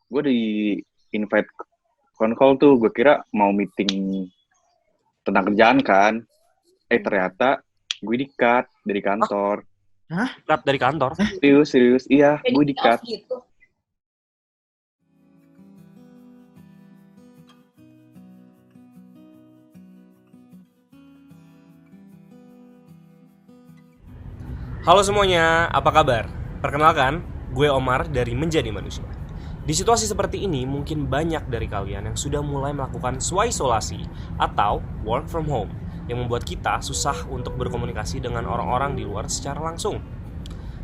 gue di invite call tuh, gue kira mau meeting tentang kerjaan kan. Ternyata gue di-cut dari kantor. Cut dari kantor? Serius, iya, gue di-cut. Gitu. Halo semuanya, apa kabar? Perkenalkan, gue Omar dari Menjadi Manusia. Di situasi seperti ini, mungkin banyak dari kalian yang sudah mulai melakukan swa-isolasi atau work from home, yang membuat kita susah untuk berkomunikasi dengan orang-orang di luar secara langsung.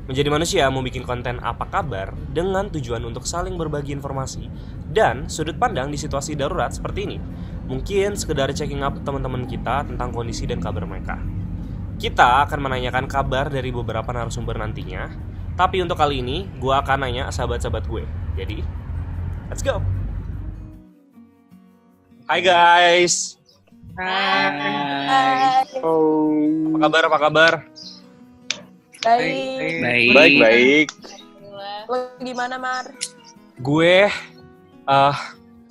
Menjadi Manusia mau bikin konten apa kabar dengan tujuan untuk saling berbagi informasi dan sudut pandang di situasi darurat seperti ini. Mungkin sekedar checking up teman-teman kita tentang kondisi dan kabar mereka. Kita akan menanyakan kabar dari beberapa narasumber nantinya. Tapi untuk kali ini, gue akan nanya sahabat-sahabat gue. Jadi, let's go! Hai guys! Hai. Apa kabar? Baik. Lo gimana, Mar? Gue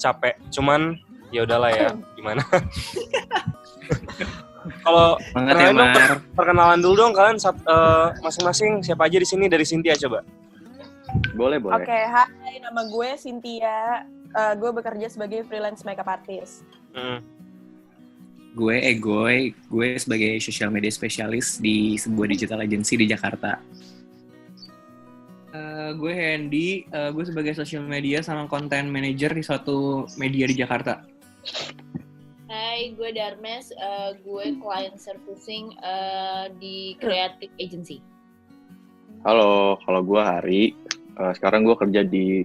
capek, cuman ya udahlah ya, gimana? Kalau perkenalan dulu dong kalian masing-masing, siapa aja di sini dari Cynthia coba. Boleh. Oke, hai, nama gue Cynthia. Gue bekerja sebagai freelance makeup artist. Gue Egoy, gue sebagai social media specialist di sebuah digital agency di Jakarta. Gue Hendy, gue sebagai social media sama content manager di suatu media di Jakarta. Hai, gue Darmes, gue client servicing di creative agency. Halo, kalau gue Hari. Sekarang gue kerja di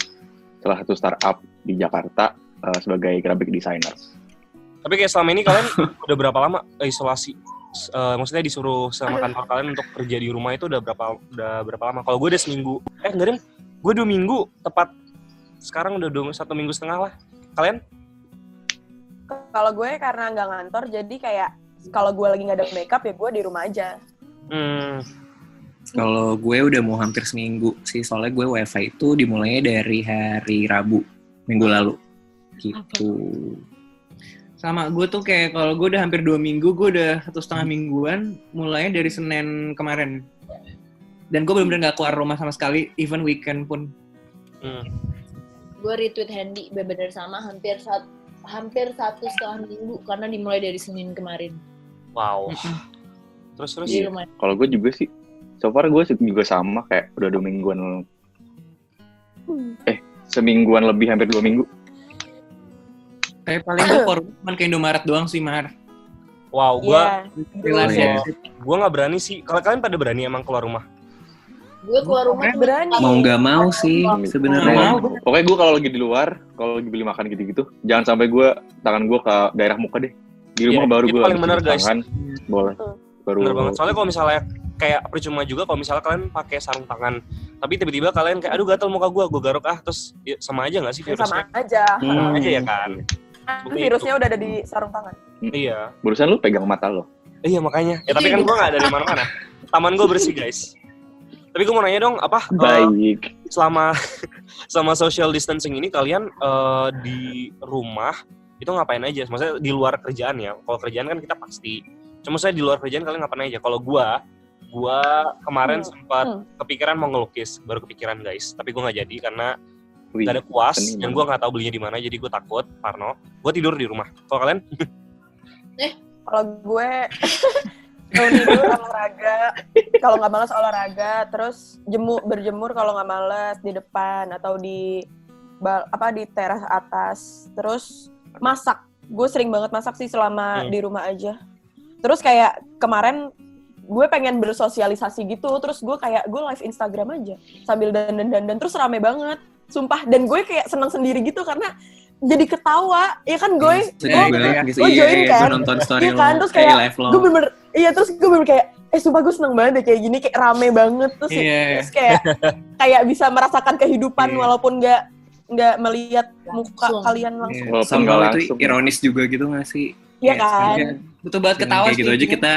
salah satu startup di Jakarta sebagai graphic designer. Tapi kayak selama ini kalian udah berapa lama isolasi? Maksudnya disuruh sama kantor kalian untuk kerja di rumah itu udah berapa lama? Kalau gue udah seminggu. Enggak, gue 2 minggu tepat. Sekarang udah 1,5 minggu lah. Kalian? Kalau gue karena nggak ngantor, jadi kayak kalau gue lagi nggak ada makeup ya gue di rumah aja. Kalau gue udah mau hampir seminggu sih, soalnya gue WiFi itu dimulainya dari hari Rabu minggu lalu. Gitu. Sama gue tuh kayak kalau gue udah hampir 2 minggu, gue udah 1,5 mingguan, mulainya dari Senin kemarin. Dan gue benar-benar nggak keluar rumah sama sekali, even weekend pun. Gue retweet Hendy, benar sama hampir 1,5 minggu karena dimulai dari Senin kemarin. Wow. Terus. Kalau gue juga sih, so far gue juga sama kayak udah 2 mingguan. Semingguan lebih, hampir 2 minggu. Kayak paling gue keluar cuma ke Indomaret doang sih, Mar. Wow, gue nggak berani sih. Kalau kalian pada berani emang keluar rumah? Gue keluar rumah berani. Mau nggak mau sih sebenarnya. Pokoknya gue kalau lagi di luar, kalau lagi beli makan gitu-gitu, jangan sampai tangan gue ke daerah muka deh. Di rumah baru gue paling benar guys. Tangan, boleh. Bener banget. Soalnya kalau misalnya kayak percuma juga kalau misalnya kalian pakai sarung tangan, tapi tiba-tiba kalian kayak aduh gatel muka gue garuk terus ya, sama aja nggak sih virusnya? Sama aja. Sama aja ya kan. Virusnya udah ada di sarung tangan. Iya. Barusan lu pegang mata lo. Iya makanya. Ya tapi kan gue nggak ada di mana-mana. Taman gue bersih guys. Tapi gue mau nanya dong, Baik. Selama social distancing ini kalian di rumah itu ngapain aja? Maksudnya di luar kerjaan ya. Kalau kerjaan kan kita pasti. Cuma saya di luar kerjaan kalian ngapain aja? Kalau gue kemarin sempat kepikiran mau ngelukis, baru kepikiran guys. Tapi gue nggak jadi karena gak ada kuas dan gue nggak tahu belinya di mana, jadi gue takut, parno. Gue tidur di rumah. Kalau kalian? Kalau gue tidur olahraga, kalau nggak malas olahraga, terus berjemur kalau nggak malas di depan atau di teras atas, terus masak. Gue sering banget masak sih selama di rumah aja. Terus kayak kemarin gue pengen bersosialisasi gitu, terus gue live Instagram aja sambil dandan terus rame banget, sumpah. Dan gue kayak senang sendiri gitu karena jadi ketawa, ya kan gue join kan, nonton story ya kan, terus kayak gue bener kayak, sumpah gue seneng banget deh kayak gini, kayak rame banget, terus kayak bisa merasakan kehidupan walaupun nggak melihat muka kalian langsung. Sama itu ironis juga gitu nggak sih? Iya kan, betul banget ketawa kayak gitu aja kita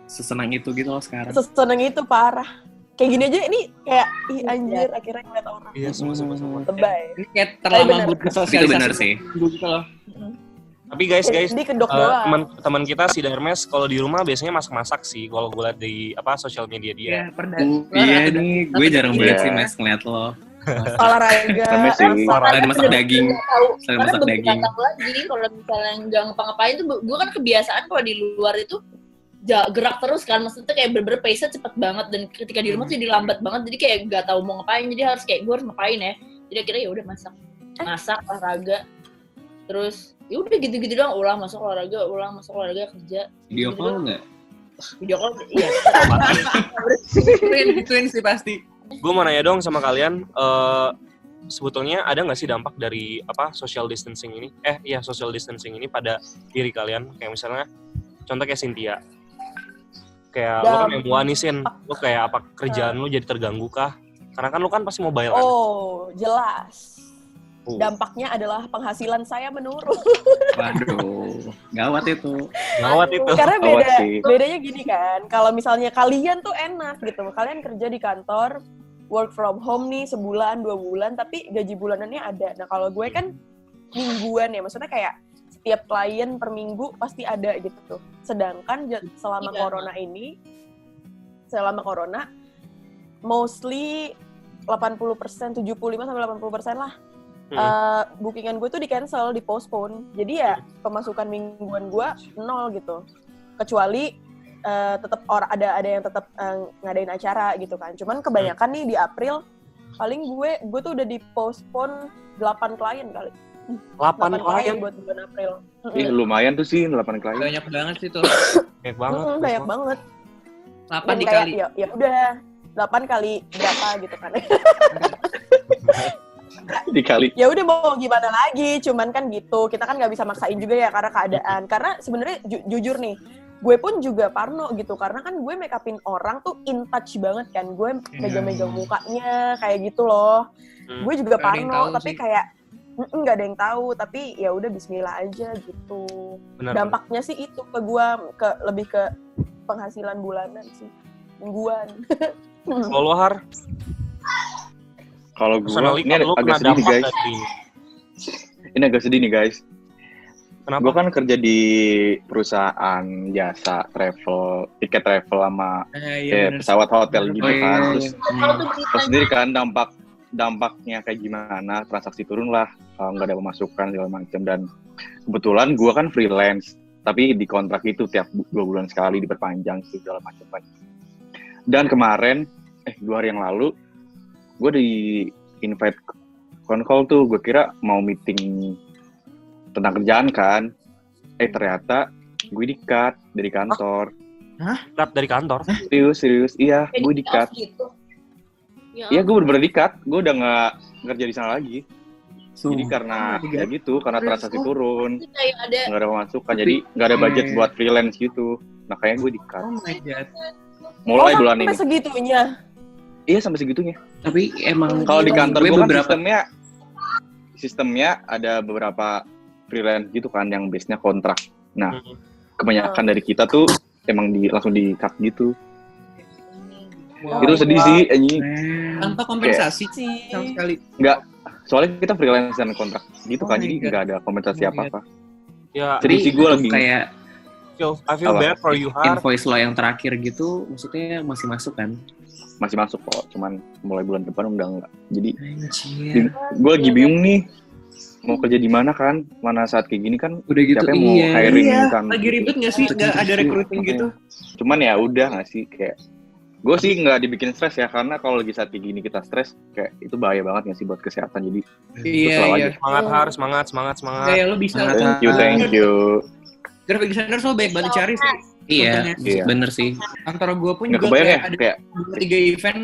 sesenang itu gitu loh sekarang. Sesenang itu parah. kayak gini aja ini kayak ih anjir akhirnya ngeliat orang. Iya, semua. Lebay. Ini kayak terlama bener. buat Itu sosialisasi. benar sih. Gitu loh. Tapi guys, Di kedok doang. teman kita si Darmes kalau di rumah biasanya masak-masak sih kalau gue liat di sosial media dia. Iya, Iya nih, gue jarang banget Iya. sih Mas ngeliat lo. Olahraga. Sama sih. Selain masak daging. Selain Karena masak belum daging. tahu lagi kalau misalnya nggak ngapa-ngapain tuh gue kan kebiasaan kalau di luar itu gerak terus kan, maksudnya kayak bener-bener pace-nya cepet banget dan ketika di rumah tuh jadi lambat banget, jadi kayak nggak tahu mau ngapain, jadi harus kayak gue harus ngapain ya, jadi akhirnya ya udah masak olahraga, terus ya udah gitu-gitu doang, ulang masuk olahraga kerja. Video call nggak? Video call iya. Gituin sih pasti. Gue mau nanya dong sama kalian, sebetulnya ada nggak sih dampak dari social distancing ini? Social distancing ini pada diri kalian? Kayak misalnya, contoh kayak Cynthia, kayak lo kan yang muanisin, lo kayak apa kerjaan lo jadi terganggu kah? Karena kan lo kan pasti mobile kan? Oh, jelas. Dampaknya adalah penghasilan saya menurun. Waduh, gawat itu. Gawat itu. Karena Gawat sih. bedanya gini kan, kalau misalnya kalian tuh enak gitu, kalian kerja di kantor, work from home nih sebulan, 2 bulan, tapi gaji bulanannya ada. Nah kalau gue kan mingguan ya, maksudnya kayak setiap klien per minggu pasti ada gitu. Sedangkan selama corona, mostly 80%, 75-80% lah. Bookingan gue tuh di cancel, di postpone. Jadi ya pemasukan mingguan gue 0 gitu. Kecuali tetap ada yang tetap ngadain acara gitu kan. Cuman kebanyakan nih di April paling gue tuh udah di postpone 8 klien kali. 8 klien buat bulan April. Lumayan tuh sih 8 klien. Banyak banget sih tuh. banyak banget. Banyak banget. 8 Dan dikali. kayak ya udah 8 kali berapa gitu kan. Dikali. Ya udah mau gimana lagi, cuman kan gitu. Kita kan nggak bisa maksain juga ya karena keadaan. Karena sebenarnya jujur nih, gue pun juga parno gitu karena kan gue make upin orang tuh in touch banget kan. Gue megang-megang mukanya kayak gitu loh. Gue juga parno tapi kayak nggak ada yang tahu, tapi ya udah bismillah aja gitu. Benar, Dampaknya sih itu ke gue lebih ke penghasilan bulanan sih, mingguan. Kalau lo Har, Kalau gue personally ini lo agak kena sedih nih dampak guys. dari ini. Ini agak sedih nih guys. Kenapa? Gue kan kerja di perusahaan jasa travel, tiket travel sama Iya, bener. pesawat hotel gitu kan. Terus Kalau tuh lo sendiri kan dampaknya kayak gimana, transaksi turun lah, nggak ada pemasukan segala macam. Dan kebetulan gue kan freelance, tapi di kontrak itu tiap 2 bulan sekali diperpanjang segala macam. Dan kemarin 2 hari yang lalu gue di invite call tuh, gue kira mau meeting tentang kerjaan kan, ternyata gue di-cut dari kantor. Cut dari kantor. Serius, iya, gue di-cut. gitu. Iya, gue bener-bener di-cut, gue udah nggak kerja di sana lagi. Jadi karena ya gitu, karena transaksi turun, Kayak ada nggak ada pemasukan, jadi nggak ada budget buat freelance gitu. Nah, kayaknya gue di-cut. Oh my god. Mulai bulan ini. Sampai segitunya. Iya, sampai segitunya. Tapi emang Kalau di kantor gue kan beberapa sistemnya ada beberapa freelance gitu kan yang base-nya kontrak. Nah, kebanyakan dari kita tuh emang langsung di-cut gitu. Wow. Itu sedih sih, anjing. Tanpa kompensasi sama sekali. Enggak, soalnya kita freelance dan kontrak gitu kan, Oh my jadi God. nggak ada kompensasi Oh my apa-apa. Ya, Sedih sih gue lagi. kayak I feel Apa? bad for you Har. invoice lo yang terakhir gitu, maksudnya masih masuk kan? Masih masuk kok, cuman mulai bulan depan udah enggak. Jadi Anjir. gue lagi bingung nih, mau kerja di mana kan? Mana saat kayak gini kan? Udah gitu, Siapa yang mau hiring kan? Lagi ribet nggak sih? Nggak ada recruiting gitu? Cuman ya udah nggak sih, kayak gue sih nggak dibikin stres ya, karena kalau lagi saat kayak gini kita stres, kayak itu bahaya banget nggak sih buat kesehatan. Jadi Iya, selalu iya. aja. Semangat Har, semangat. Kayak lo bisa. Thank you. Graphic designer so banyak banget dicari sih. Iya, Iya. bener sih. Kantor gue pun Nggak juga kebayang ya, kayak ada kayak 3 event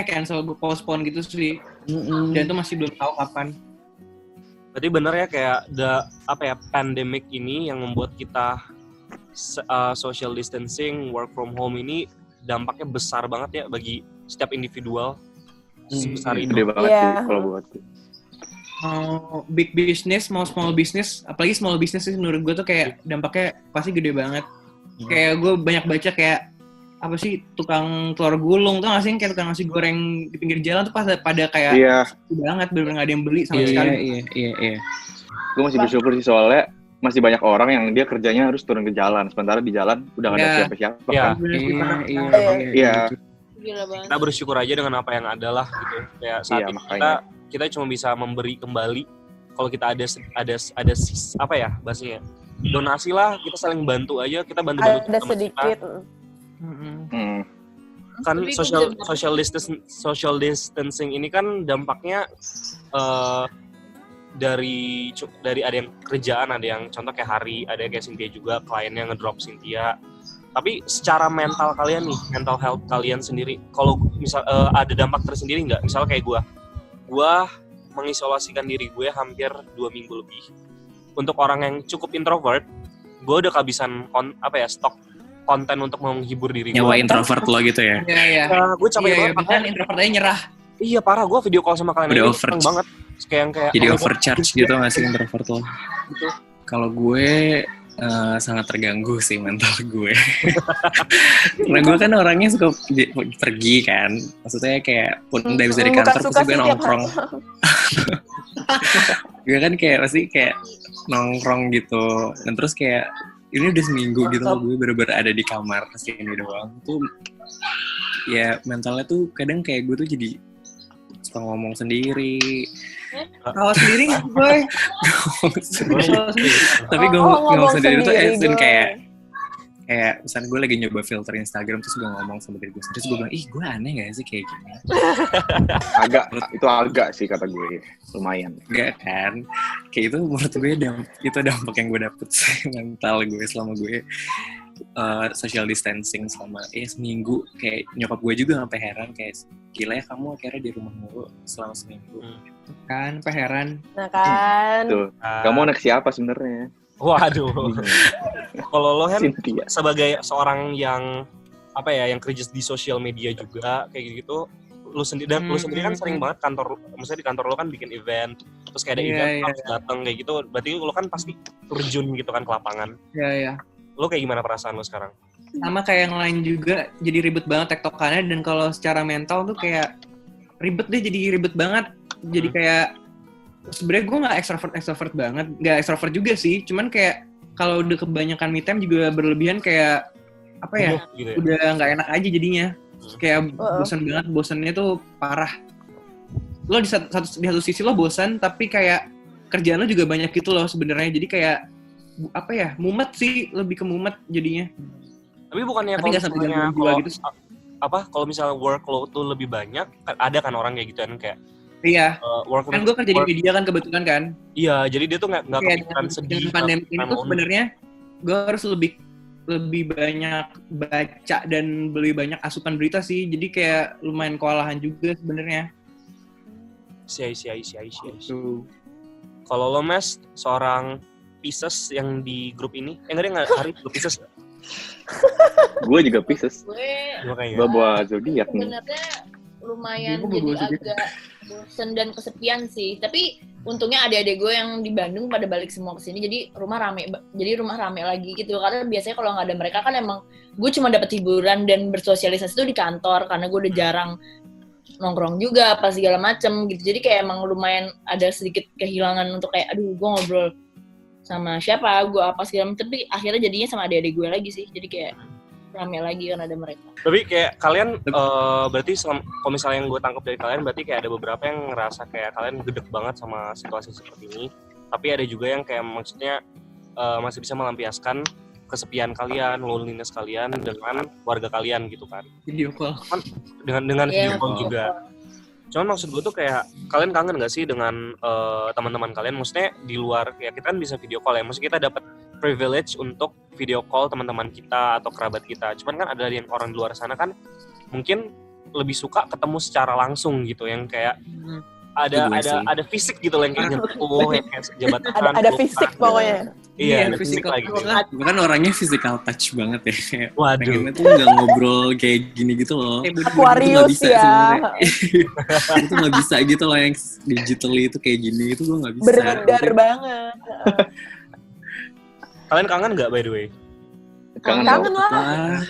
cancel postpone gitu sih. Dan itu masih belum tahu kapan. Berarti bener ya kayak pandemic ini yang membuat kita social distancing, work from home ini dampaknya besar banget ya bagi setiap individual. Sebesar itu. gede banget Iya. sih kalau buat gue. Mau big business, mau small business, apalagi small business sih menurut gue tuh kayak dampaknya pasti gede banget. Kayak gue banyak baca kayak apa sih tukang telur gulung tuh nggak sih kayak tukang nasi goreng di pinggir jalan tuh pada kayak Iya, banget bener-bener nggak ada yang beli sama Iya, sekali. iya. gue masih bersyukur sih soalnya masih banyak orang yang dia kerjanya harus turun ke jalan, sementara di jalan udah nggak ada Iya. siapa-siapa Iya. kan. Iya. Gila banget. Kita bersyukur aja dengan apa yang ada lah gitu. Kayak saat Iya, ini makanya. kita cuma bisa memberi kembali. Kalau kita ada apa ya bahasanya? Donasi lah, kita saling bantu aja, kita bantu-bantu Ada teman sedikit. kita. Hmm. Kan Tapi gua social distancing ini kan dampaknya dari ada yang kerjaan, ada yang contoh kayak Hari, ada yang kayak Cynthia juga, kliennya ngedrop Cynthia. Tapi secara mental kalian nih, mental health kalian sendiri, kalau misal ada dampak tersendiri nggak? Misal kayak gue mengisolasikan diri gue hampir 2 minggu lebih. Untuk orang yang cukup introvert, gue udah kehabisan stok konten untuk menghibur diri gue. Nyawa introvert lo gitu ya. Iya. Gue capek banget. Bahkan introvert aja nyerah. Iya parah, gue video call sama kalian Udah aja over. seneng banget. Kayak Jadi overcharge gitu nggak sih introvert lo? Gitu. Kalau gue sangat terganggu sih mental gue. Karena gue kan orangnya suka pergi kan. Maksudnya kayak pun udah bisa di Bukan kantor suka pasti gue sih tiap nongkrong. Gue kan kayak pasti kayak nongkrong gitu. Dan terus kayak ini udah seminggu gitu loh gue bener-bener ada di kamar sini doang. Tuh ya mentalnya tuh kadang kayak gue tuh jadi suka ngomong sendiri. Kalau sendiri nggak boy? Tapi gue ngomong sendiri tuh gue. kayak misalnya gue lagi nyoba filter Instagram terus gue ngomong sama diri gue sendiri, terus gue bilang, ih gue aneh gak sih kayak gini? Itu agak sih kata gue, lumayan. Enggak kan? Kayak itu menurut gue itu dampak yang gue dapet sih mental gue selama gue social distancing selama seminggu. Kayak nyokap gue juga sampai heran kayak, gila ya kamu akhirnya di rumah mulu selama seminggu. Kan, apa heran? Nah kan. Tuh, kamu anak siapa sebenarnya? Waduh. Kalau lo kan Cynthia. sebagai seorang yang yang kerja di sosial media juga kayak gitu, lu sendiri kan sering banget maksudnya di kantor lo kan bikin event, terus kayak ada event harus datang kayak gitu, berarti lo kan pasti terjun gitu kan ke lapangan. Iya. Lo kayak gimana perasaan lo sekarang? Sama kayak yang lain juga, jadi ribet banget tektokannya, dan kalau secara mental tuh kayak jadi ribet banget. Jadi kayak sebenarnya gue nggak extrovert banget, nggak extrovert juga sih, cuman kayak kalau udah kebanyakan me time juga berlebihan kayak Gitu ya? udah nggak enak aja jadinya, kayak bosan banget, bosannya tuh parah. Lo di satu sisi lo bosan, tapi kayak kerjaan lo juga banyak gitu loh sebenarnya, jadi kayak mumet sih, lebih ke mumet jadinya. Tapi bukannya Tapi nggak sampai jam 2 gitu. Kalau misalnya workload tuh lebih banyak, ada kan orang kayak gitu kan kayak Iya, workload. kan gue kerja di media kan kebetulan kan. Iya, jadi dia tuh nggak Kayak kepikiran sedih. dengan pandemi ini tuh sebenarnya gue harus lebih banyak baca dan lebih banyak asupan berita sih, jadi kayak lumayan kewalahan juga sebenarnya. Siai. Tuh. Kalau lo Mes, seorang Pisces yang di grup ini, nggak Hari grup Pisces? Gue juga Pisces. Gue Bawa zodiak nih. sebenarnya lumayan Gue jadi bawa zodiak. agak bosen dan kesepian sih. Tapi untungnya adik-adik gue yang di Bandung pada balik semua ke sini, jadi rumah rame lagi gitu. Karena biasanya kalau nggak ada mereka kan emang gue cuma dapat hiburan dan bersosialisasi tuh di kantor, karena gue udah jarang nongkrong juga apa segala macem gitu. Jadi kayak emang lumayan ada sedikit kehilangan untuk kayak aduh gue ngobrol sama siapa, gue apa segala macem. Tapi akhirnya jadinya sama adik-adik gue lagi sih. Jadi kayak rame lagi kan ada mereka. Tapi kayak kalian berarti kalau misalnya yang gue tangkap dari kalian berarti kayak ada beberapa yang ngerasa kayak kalian gedek banget sama situasi seperti ini. Tapi ada juga yang kayak maksudnya masih bisa melampiaskan kesepian kalian, loneliness kalian dengan warga kalian gitu kan. Video call. Dengan video call juga. Cuman maksud gue tuh kayak kalian kangen gak sih dengan teman-teman kalian? Maksudnya di luar ya kita kan bisa video call ya. Maksudnya kita dapat privilege untuk video call teman-teman kita atau kerabat kita. Cuman kan ada yang orang di luar sana kan mungkin lebih suka ketemu secara langsung gitu, yang kayak ada fisik gitu loh, yang kayak nyentuh, yang kayak sejabat tangan. Ada fisik pokoknya. Iya, ada fisik lagi. Gue kan orangnya physical touch banget ya. Kayak Waduh. pengennya tuh nggak ngobrol kayak gini gitu loh. Aquarius ya. Itu nggak bisa gitu loh, yang digitally itu kayak gini itu gue nggak bisa. Beredar banget. Kalian kangen nggak by the way? Kangen lah.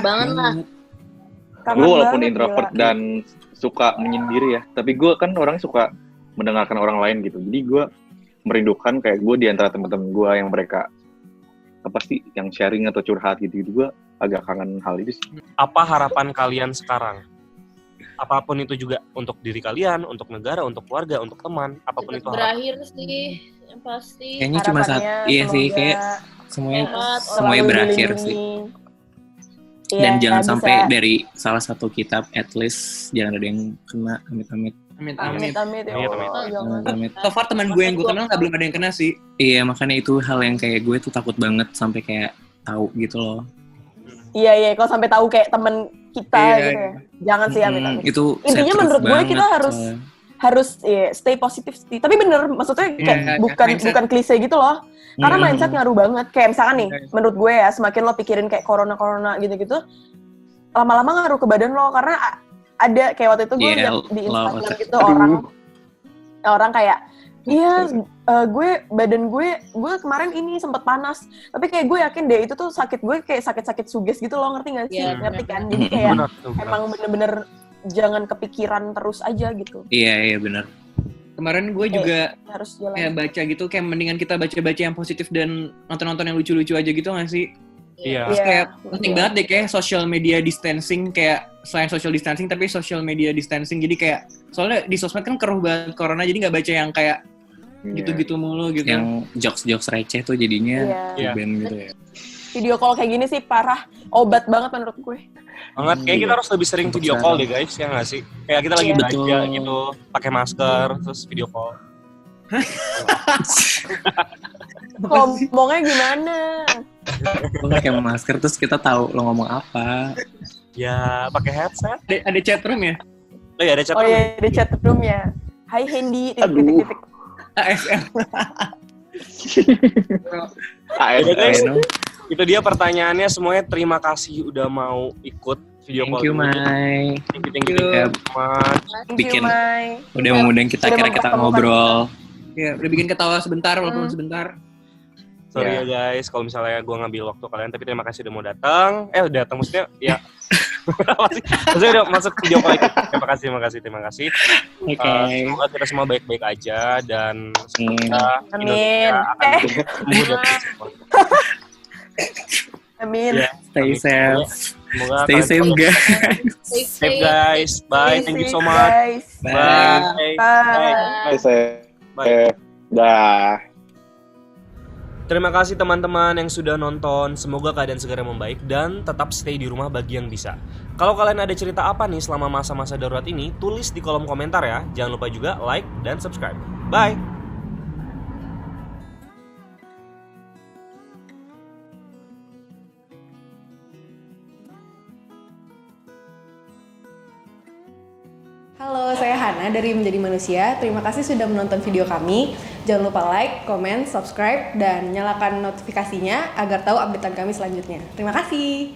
Banget lah. Kangen Gue walaupun banget, introvert gila. dan suka menyendiri ya, tapi gue kan orang suka mendengarkan orang lain gitu. Jadi gue merindukan kayak gue di antara teman-teman gue yang mereka apa sih yang sharing atau curhat gitu. Gue agak kangen hal itu sih. Apa harapan kalian sekarang? Apapun itu juga untuk diri kalian, untuk negara, untuk keluarga, untuk teman, apapun Cepet itu harapan. berakhir sih yang pasti. Kayaknya cuma satu. Harapannya Iya sih, semoga kayak semuanya Sehat, semuanya selalu berakhir dilindungi. sih. Iya, Dan jangan bisa. sampai dari salah satu kitab at least jangan ada yang kena amit-amit. Amit-amit. Amit-amit ya Amit-amit. Allah, jangan. Amit-amit. So far teman gue yang gue kenal belum ada yang kena sih. Iya, makanya itu hal yang kayak gue tuh takut banget sampai kayak tahu gitu loh. Iya, kalau sampai tahu kayak temen kita Iya, gitu ya. Jangan sih amit-amit. Itu Intinya sad truth menurut gue kita banget harus soalnya. harus stay positif sih. Tapi bener, maksudnya kayak Iya, bukan mindset. bukan klise gitu loh. Karena Mm-mm. mindset ngaruh banget. Kayak misalkan nih, Iya. menurut gue ya, semakin lo pikirin kayak corona gitu-gitu, lama-lama ngaruh ke badan lo. Karena ada kayak waktu itu gue Iya, liat di lo- Instagram gitu Aduh. orang kayak, iya gue badan gue kemarin ini sempet panas. Tapi kayak gue yakin deh itu tuh sakit gue kayak sakit-sakit suges gitu loh, ngerti gak sih? Iya, Ngerti kan? Jadi kayak Benar, tuh, benar. emang bener-bener jangan kepikiran terus aja gitu. Iya, benar. Kemarin gue juga Harus jalan. kayak baca gitu, kayak mendingan kita baca-baca yang positif dan nonton-nonton yang lucu-lucu aja gitu nggak sih? Iya. Terus kayak Iya. penting banget deh kayak social media distancing, kayak selain social distancing tapi social media distancing. Jadi kayak soalnya di sosmed kan keruh banget corona, jadi nggak baca yang kayak gitu-gitu mulu gitu. Yang jokes-jokes receh tuh jadinya Iya. di-ban gitu ya. Video call kayak gini sih parah, obat banget menurut gue. Banget. Kayak kita harus lebih sering Untuk video call deh sekarang. guys, ya nggak sih? Kayak kita lagi Iya. belanja Betul. gitu, pakai masker, terus video call. Ngomongnya gimana? Lo pakai masker terus kita tahu lo ngomong apa. Ya pakai headset. Ada chat room ya? Oh iya ada chat Oh room. iya, di chat room ya. Hai Hendy, Aduh. titik-titik. ASL. Udah, guys. I know. Itu dia pertanyaannya semuanya. Terima kasih udah mau ikut video Thank call you, ini. Mai. Thank you you. so much. Thank Bikin. you, Mai. Udah memudahkan kita Udah akhirnya kita mempertemukan ngobrol. Ya, udah bikin ketawa sebentar walaupun sebentar. Sorry ya guys, kalau misalnya gue ngambil waktu kalian, tapi terima kasih udah mau datang. Udah datang maksudnya ya. Maksudnya udah masuk video call itu. Terima kasih. Oke. Semoga kita semua baik-baik aja dan semoga Amin. Indonesia akan tumbuh dan berkembang. Amin. Ya, Stay amin. safe. Semoga Stay kalian safe, semua guys. safe guys. Bye. Thank you so much. Guys. Bye. Bye. Bye. Dah. Terima kasih teman-teman yang sudah nonton. Semoga keadaan segera membaik dan tetap stay di rumah bagi yang bisa. Kalau kalian ada cerita apa nih selama masa-masa darurat ini, tulis di kolom komentar ya. Jangan lupa juga like dan subscribe. Bye. Halo, saya Hana dari Menjadi Manusia. Terima kasih sudah menonton video kami. Jangan lupa like, comment, subscribe, dan nyalakan notifikasinya agar tahu updatean kami selanjutnya. Terima kasih.